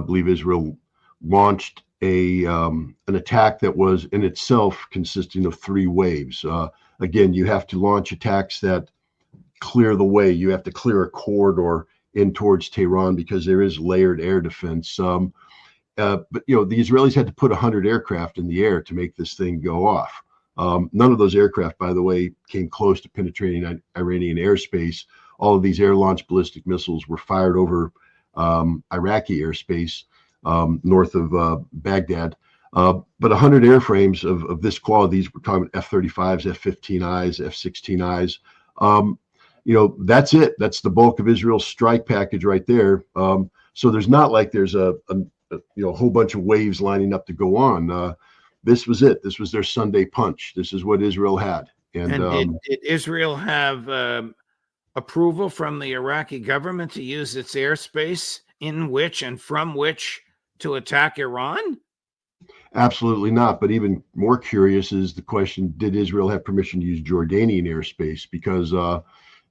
I believe Israel launched an attack that was in itself consisting of three waves. Again, you have to launch attacks that clear the way. You have to clear a corridor in towards Tehran because there is layered air defense. But the Israelis had to put 100 aircraft in the air to make this thing go off. None of those aircraft, by the way, came close to penetrating Iranian airspace. All of these air-launched ballistic missiles were fired over Iraqi airspace north of Baghdad. But 100 airframes of this quality, these we're talking F-35s, F-15Is, F-16Is. That's it. That's the bulk of Israel's strike package right there. So there's not like there's a whole bunch of waves lining up to go on. This was it. This was their Sunday punch. This is what Israel had. And did Israel have approval from the Iraqi government to use its airspace in which and from which to attack Iran? Absolutely not. But even more curious is the question, did Israel have permission to use Jordanian airspace? Because the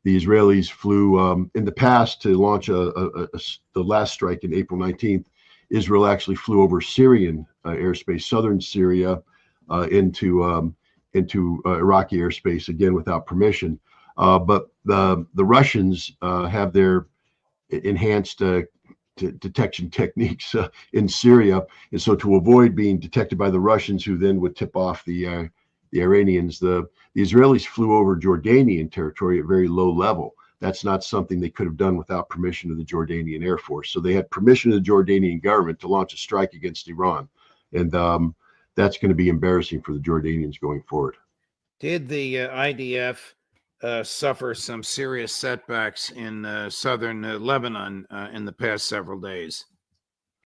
Israelis flew in the past to launch the last strike in April 19th. Israel actually flew over Syrian airspace, southern Syria, into Iraqi airspace, again without permission. But the Russians have their enhanced detection techniques in Syria, and so to avoid being detected by the Russians, who then would tip off the Iranians, the Israelis flew over Jordanian territory at very low level. That's not something they could have done without permission of the Jordanian Air Force. So they had permission of the Jordanian government to launch a strike against Iran, and that's going to be embarrassing for the Jordanians going forward. Did the IDF suffer some serious setbacks in southern Lebanon in the past several days?